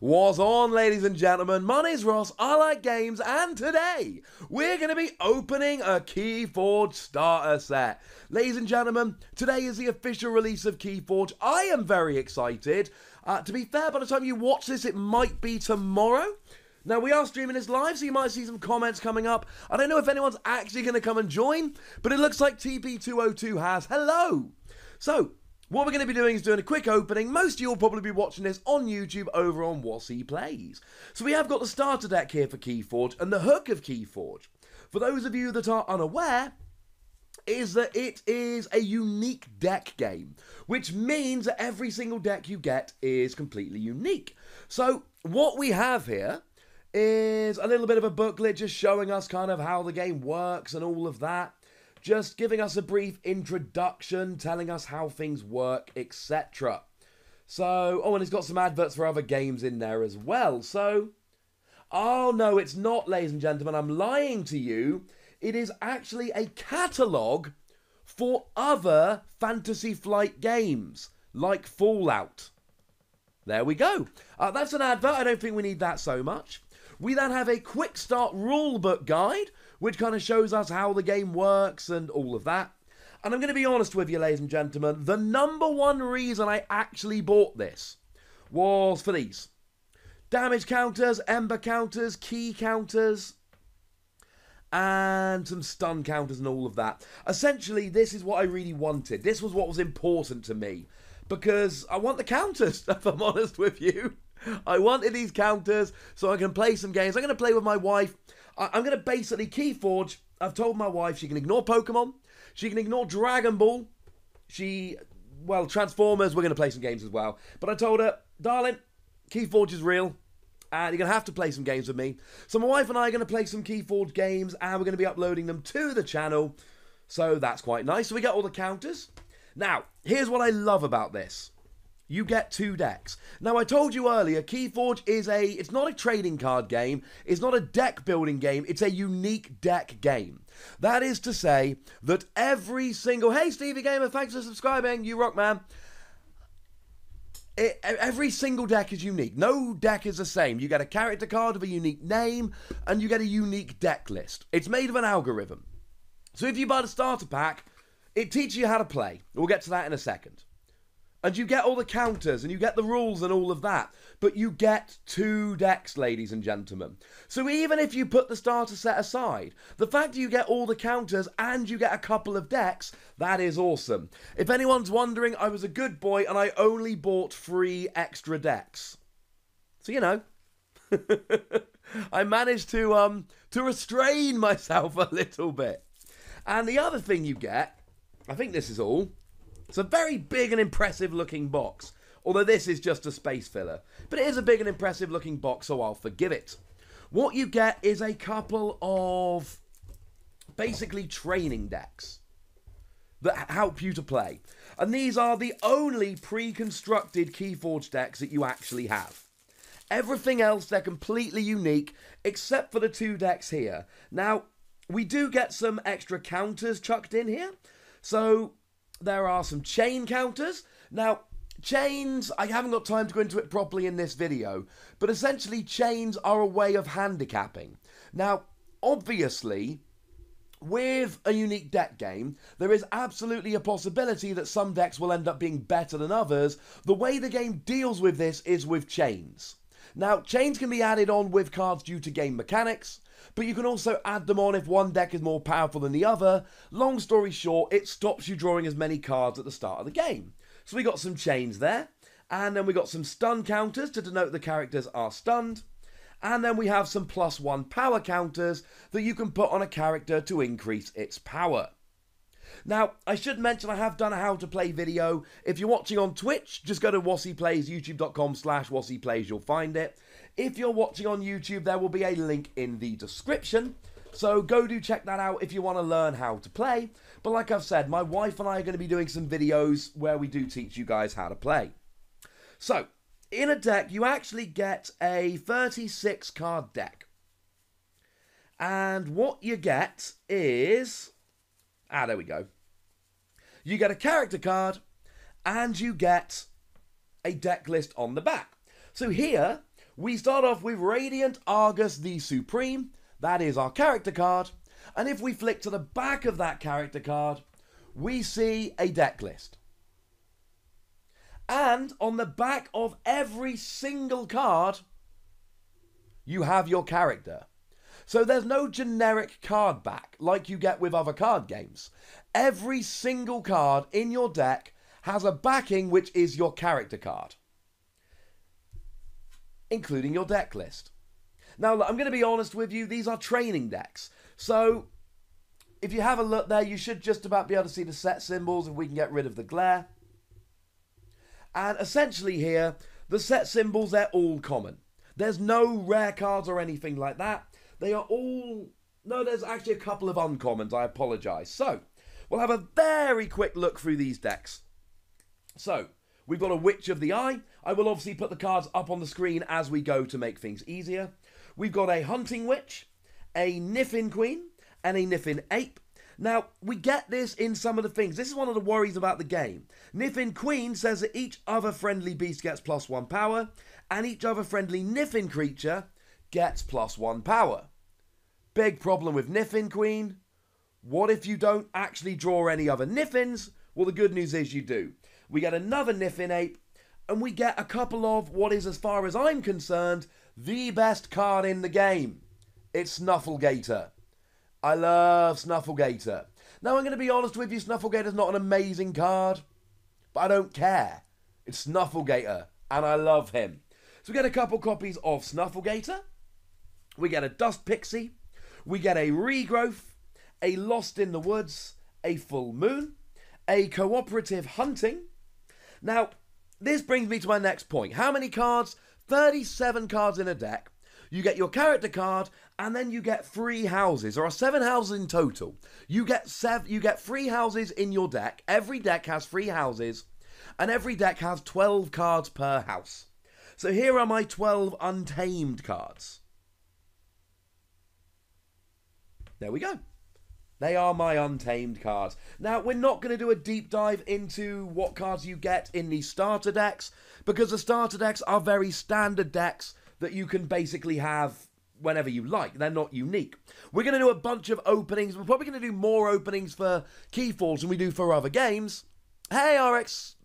What's on, ladies and gentlemen? My name's Ross, I like games, and today we're going to be opening a Keyforge Starter Set. Ladies and gentlemen, today is the official release of Keyforge. I am very excited. To be fair, by the time you watch this, it might be tomorrow. Now, we are streaming this live, so you might see some comments coming up. I don't know if anyone's actually going to come and join, but it looks like TP202 has. Hello! So, what we're going to be doing is doing a quick opening. Most of you will probably be watching this on YouTube over on Wossy Plays. So we have got the starter deck here for Keyforge, and the hook of Keyforge, for those of you that are unaware, is that it is a unique deck game, which means that every single deck you get is completely unique. So what we have here is a little bit of a booklet just showing us kind of how the game works and all of that. Just giving us a brief introduction, telling us how things work, etc. So, oh, and it's got some adverts for other games in there as well. So, oh no, it's not, ladies and gentlemen, I'm lying to you. It is actually a catalogue for other Fantasy Flight games, like Fallout. There we go. That's an advert. I don't think we need that so much. We then have a quick start rulebook guide, which kind of shows us how the game works and all of that. And I'm going to be honest with you, ladies and gentlemen, the number one reason I actually bought this was for these. Damage counters, ember counters, key counters, and some stun counters and all of that. Essentially, this is what I really wanted. This was what was important to me, because I want the counters, if I'm honest with you. I wanted these counters so I can play some games. I'm going to play with my wife. I'm going to basically Keyforge. I've told my wife she can ignore Pokemon. She can ignore Dragon Ball. Well, Transformers, we're going to play some games as well. But I told her, darling, Keyforge is real. And you're going to have to play some games with me. So my wife and I are going to play some Keyforge games. And we're going to be uploading them to the channel. So that's quite nice. So we get all the counters. Now, here's what I love about this. You get two decks. Now, I told you earlier, Keyforge is it's not a trading card game. It's not a deck building game. It's a unique deck game. That is to say that every single... Hey, Stevie Gamer, thanks for subscribing. You rock, man. Every single deck is unique. No deck is the same. You get a character card of a unique name, and you get a unique deck list. It's made of an algorithm. So if you buy the starter pack, it teaches you how to play. We'll get to that in a second. And you get all the counters, and you get the rules and all of that. But you get two decks, ladies and gentlemen. So even if you put the starter set aside, the fact that you get all the counters and you get a couple of decks, that is awesome. If anyone's wondering, I was a good boy and I only bought 3 extra decks. So, you know, I managed to restrain myself a little bit. And the other thing you get, I think this is all. It's a very big and impressive looking box. Although this is just a space filler. But it is a big and impressive looking box, so I'll forgive it. What you get is a couple of basically training decks that help you to play. And these are the only pre-constructed Keyforge decks that you actually have. Everything else, they're completely unique, except for the 2 decks here. Now, we do get some extra counters chucked in here. So there are some chain counters. Now, chains, I haven't got time to go into it properly in this video, but essentially chains are a way of handicapping. Now, obviously, with a unique deck game, there is absolutely a possibility that some decks will end up being better than others. The way the game deals with this is with chains. Now, chains can be added on with cards due to game mechanics, but you can also add them on if one deck is more powerful than the other. Long story short, it stops you drawing as many cards at the start of the game. So we got some chains there, and then we got some stun counters to denote the characters are stunned, and then we have some +1 power counters that you can put on a character to increase its power. Now, I should mention I have done a how to play video. If you're watching on Twitch, just go to Wossy Plays, youtube.com/Wossy Plays, you'll find it. If you're watching on YouTube, there will be a link in the description. So go do check that out if you want to learn how to play. But like I've said, my wife and I are going to be doing some videos where we do teach you guys how to play. So, in a deck, you actually get a 36 card deck. And what you get is... there we go. You get a character card, and you get a deck list on the back. So here, we start off with Radiant Argus the Supreme. That is our character card. And if we flick to the back of that character card, we see a deck list. And on the back of every single card, you have your character. So there's no generic card back like you get with other card games. Every single card in your deck has a backing which is your character card, including your deck list. Now, I'm going to be honest with you, these are training decks. So if you have a look there, you should just about be able to see the set symbols if we can get rid of the glare. And essentially here, the set symbols, they're all common. There's no rare cards or anything like that. They are all... No, there's actually a couple of uncommons, I apologise. So, we'll have a very quick look through these decks. So, we've got a Witch of the Eye. I will obviously put the cards up on the screen as we go to make things easier. We've got a Hunting Witch, a Niffin Queen, and a Niffin Ape. Now, we get this in some of the things. This is one of the worries about the game. Niffin Queen says that each other friendly beast gets +1 power, and each other friendly Niffin creature gets +1 power. Big problem with Niffin Queen. What if you don't actually draw any other Niffins? Well, the good news is you do. We get another Niffin Ape, and we get a couple of what is, as far as I'm concerned, the best card in the game. It's Snufflegator. I love Snufflegator. Now, I'm going to be honest with you, Snufflegator's not an amazing card, but I don't care. It's Snufflegator, and I love him. So we get a couple copies of Snufflegator. We get a Dust Pixie. We get a Regrowth, a Lost in the Woods, a Full Moon, a Cooperative Hunting. Now, this brings me to my next point. How many cards? 37 cards in a deck. You get your character card, and then you get 3 houses. There are 7 houses in total. You get 3 houses in your deck. Every deck has 3 houses, and every deck has 12 cards per house. So here are my 12 Untamed cards. There we go. They are my Untamed cards. Now, we're not going to do a deep dive into what cards you get in the starter decks, because the starter decks are very standard decks that you can basically have whenever you like. They're not unique. We're going to do a bunch of openings. We're probably going to do more openings for Keyforge than we do for other games. Hey, RX,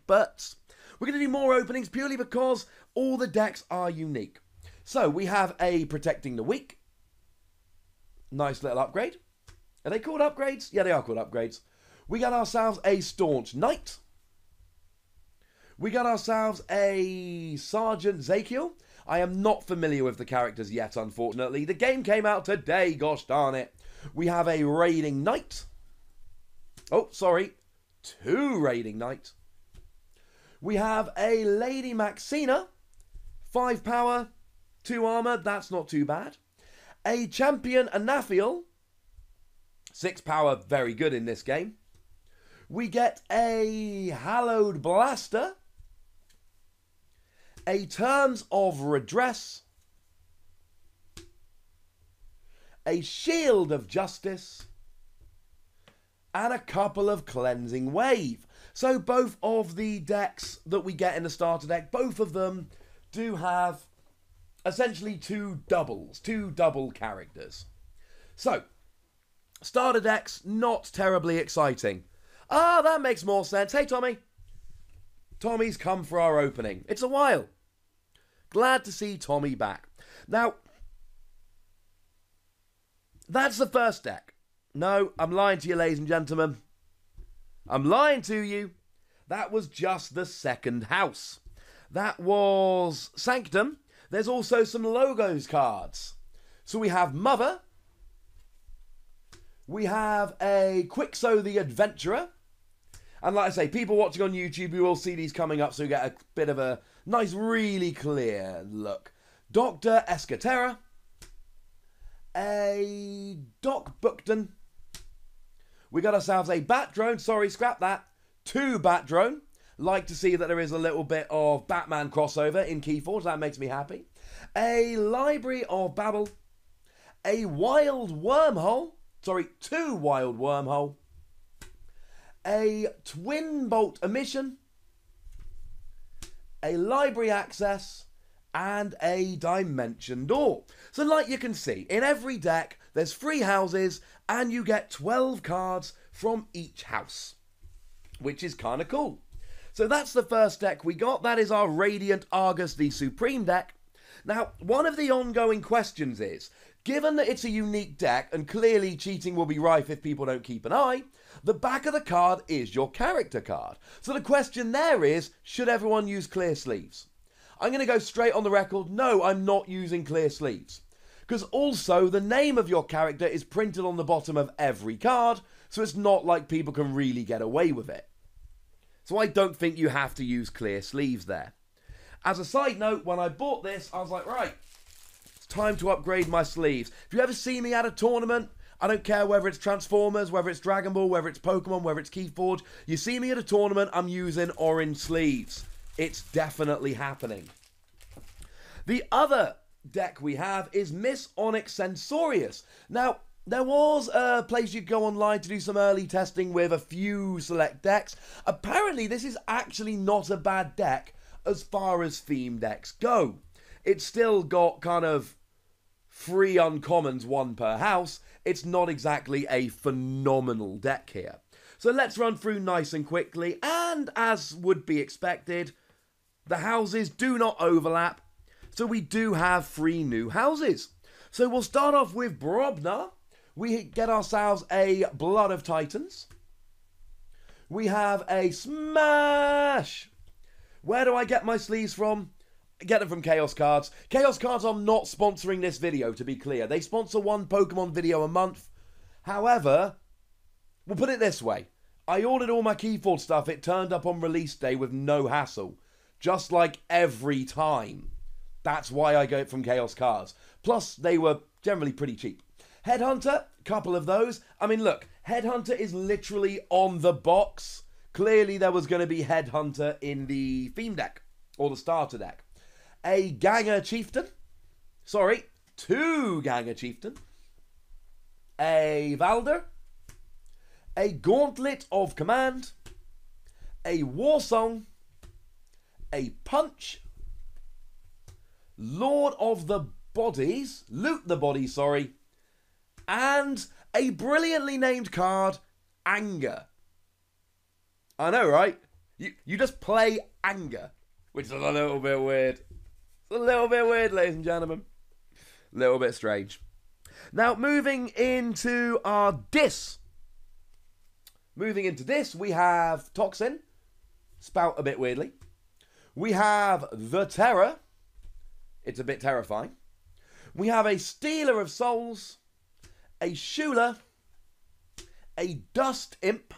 but we're going to do more openings purely because all the decks are unique. So, we have a Protecting the Weak. Nice little upgrade. Are they called upgrades? Yeah, they are called upgrades. We got ourselves a Staunch Knight. We got ourselves a Sergeant Zakiel. I am not familiar with the characters yet, unfortunately. The game came out today, gosh darn it. We have a Raiding Knight. Oh, sorry. 2 Raiding Knight. We have a Lady Maxina. 5 power, 2 armor. That's not too bad. A Champion Anaphiel. 6 power, very good in this game. We get a Hallowed Blaster. A Terms of Redress. A Shield of Justice. And a couple of Cleansing Wave. So both of the decks that we get in the starter deck, both of them do have essentially 2 doubles, 2 double characters. So, starter decks, not terribly exciting. Ah, that makes more sense. Hey, Tommy. Tommy's come for our opening. It's a while. Glad to see Tommy back. Now, that's the first deck. No, I'm lying to you, ladies and gentlemen. I'm lying to you. That was just the second house. That was Sanctum. There's also some logos cards. So we have Mother. We have a Quixo the Adventurer. And like I say, people watching on YouTube, you will see these coming up, so you get a bit of a nice, really clear look. Dr. Escatera. A Doc Bookton. We got ourselves a Bat Drone. Sorry, scrap that. 2 Bat Drone. Like to see that there is a little bit of Batman crossover in Keyforge. That makes me happy. A Library of Babel. A Wild Wormhole. Sorry, 2 Wild Wormhole. A Twin Bolt Emission. A Library Access. and a dimension door. So like you can see, in every deck, there's 3 houses, and you get 12 cards from each house, which is kind of cool. So that's the first deck we got. That is our Radiant Argus, the Supreme deck. Now, one of the ongoing questions is, given that it's a unique deck, and clearly cheating will be rife if people don't keep an eye, the back of the card is your character card. So the question there is, should everyone use clear sleeves? I'm going to go straight on the record, no, I'm not using clear sleeves. Because also, the name of your character is printed on the bottom of every card, so it's not like people can really get away with it. So I don't think you have to use clear sleeves there. As a side note, when I bought this, I was like, right, it's time to upgrade my sleeves. If you ever see me at a tournament, I don't care whether it's Transformers, whether it's Dragon Ball, whether it's Pokemon, whether it's Keyforge, you see me at a tournament, I'm using orange sleeves. It's definitely happening. The other deck we have is Miss Onyx Censorious. Now, there was a place you could go online to do some early testing with a few select decks. Apparently, this is actually not a bad deck as far as theme decks go. It's still got kind of 3 uncommons, 1 per house. It's not exactly a phenomenal deck here. So let's run through nice and quickly, and as would be expected, the houses do not overlap, so we do have 3 new houses. So we'll start off with Brobnar. We get ourselves a Blood of Titans. We have a Smash. Where do I get my sleeves from? I get them from Chaos Cards. Chaos Cards are not sponsoring this video, to be clear. They sponsor 1 Pokemon video a month. However, we'll put it this way. I ordered all my Keyforge stuff. It turned up on release day with no hassle. Just like every time. That's why I get it from Chaos Cards. Plus, they were generally pretty cheap. Headhunter, couple of those. I mean, look, Headhunter is literally on the box. Clearly, there was going to be Headhunter in the theme deck, or the starter deck. A Ganger Chieftain. Sorry, 2 Ganger Chieftain. A Valder. A Gauntlet of Command. A Warsong. A Punch. Lord of the Bodies. Loot the Bodies, sorry. And a brilliantly named card, Anger. I know, right? You just play Anger, which is a little bit weird. It's a little bit weird, ladies and gentlemen. A little bit strange. Now, moving into our Dis. Moving into this, we have Toxin. Spout a bit weirdly. We have the Terror. It's a bit terrifying. We have a Stealer of Souls. A Shula, a Dust Imp,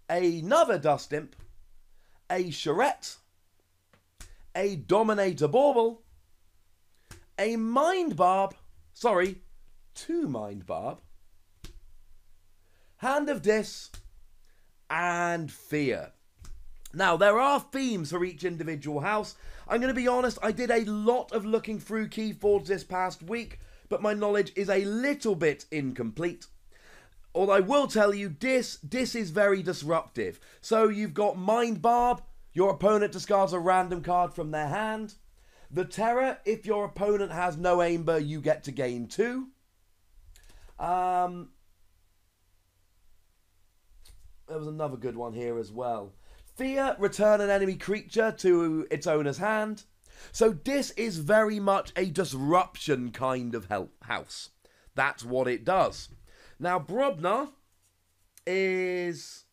another Dust Imp, a Charette, a Dominator Bauble, a Mind Barb, sorry, 2 Mind Barb, Hand of Dis, and Fear. Now, there are themes for each individual house. I'm going to be honest, I did a lot of looking through Keyforge this past week, but my knowledge is a little bit incomplete. Although I will tell you, Dis is very disruptive. So you've got Mind Barb, your opponent discards a random card from their hand. The Terror, if your opponent has no Aimber, you get to gain 2. There was another good one here as well. Fear, return an enemy creature to its owner's hand. So Dis is very much a disruption kind of house. That's what it does. Now, Brobnar is...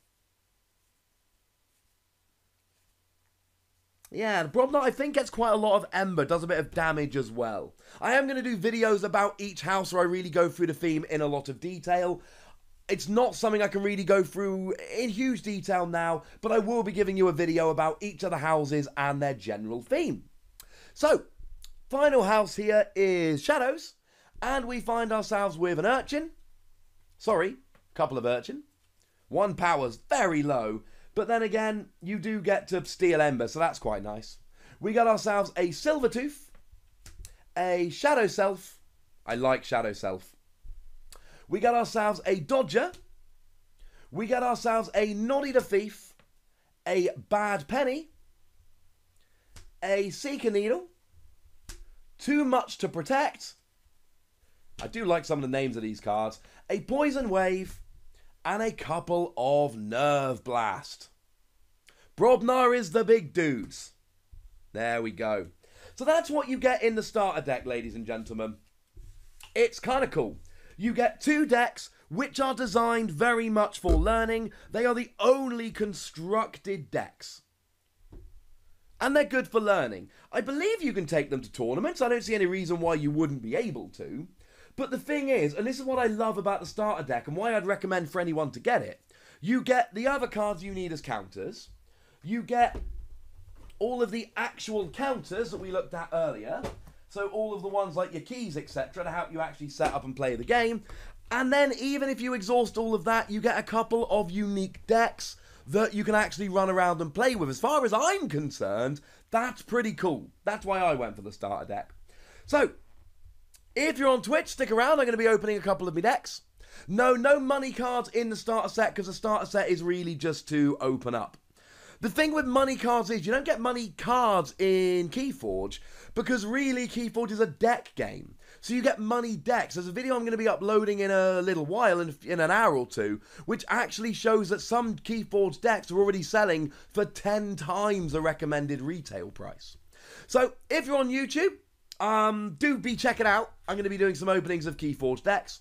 yeah, Brobnar I think gets quite a lot of Ember, does a bit of damage as well. I am going to do videos about each house where I really go through the theme in a lot of detail. It's not something I can really go through in huge detail now, but I will be giving you a video about each of the houses and their general theme. So, final house here is Shadows, and we find ourselves with an Urchin. Sorry, couple of Urchin. 1 power's very low, but then again, you do get to steal Ember, so that's quite nice. We got ourselves a Silvertooth, a Shadow Self. I like Shadow Self. We got ourselves a Dodger. We got ourselves a Noddy the Thief, a Bad Penny, a Seeker Needle, Too Much to Protect. I do like some of the names of these cards. A Poison Wave, and a couple of Nerve Blast. Brobnar is the big dudes. There we go. So that's what you get in the starter deck, ladies and gentlemen. It's kind of cool. You get 2 decks which are designed very much for learning. They are the only constructed decks. And they're good for learning. I believe you can take them to tournaments. I don't see any reason why you wouldn't be able to. But the thing is, and this is what I love about the starter deck and why I'd recommend for anyone to get it, you get the other cards you need as counters. You get all of the actual counters that we looked at earlier. So all of the ones like your keys, etc., to help you actually set up and play the game. And then even if you exhaust all of that, you get a couple of unique decks that you can actually run around and play with. As far as I'm concerned, that's pretty cool. That's why I went for the starter deck. So, if you're on Twitch, stick around. I'm going to be opening a couple of my decks. No money cards in the starter set, because the starter set is really just to open up. The thing with money cards is you don't get money cards in Keyforge, because really Keyforge is a deck game. So you get money decks. There's a video I'm going to be uploading in a little while, in an hour or two, which actually shows that some Keyforge decks are already selling for 10 times the recommended retail price. So if you're on YouTube, do be checking out. I'm going to be doing some openings of Keyforge decks.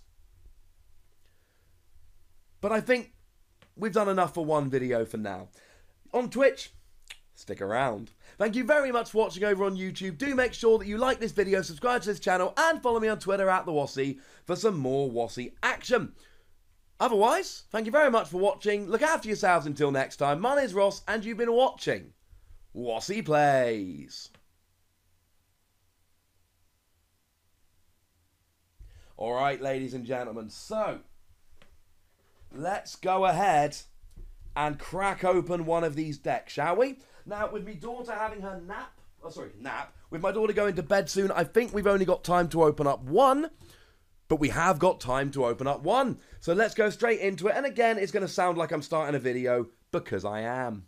But I think we've done enough for one video for now. On Twitch, stick around. Thank you very much for watching over on YouTube. Do make sure that you like this video, subscribe to this channel, and follow me on Twitter at the Wossy for some more Wossy action. Otherwise, thank you very much for watching. Look after yourselves until next time. My name's Ross, and you've been watching Wossy Plays. Alright, ladies and gentlemen, so let's go ahead and crack open one of these decks, shall we? Now, with my daughter having her nap, with my daughter going to bed soon, I think we've only got time to open up one, but we have got time to open up one. So let's go straight into it, and again, it's going to sound like I'm starting a video, because I am.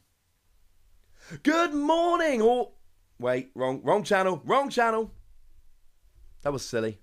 Good morning, or, wait, wrong channel. That was silly.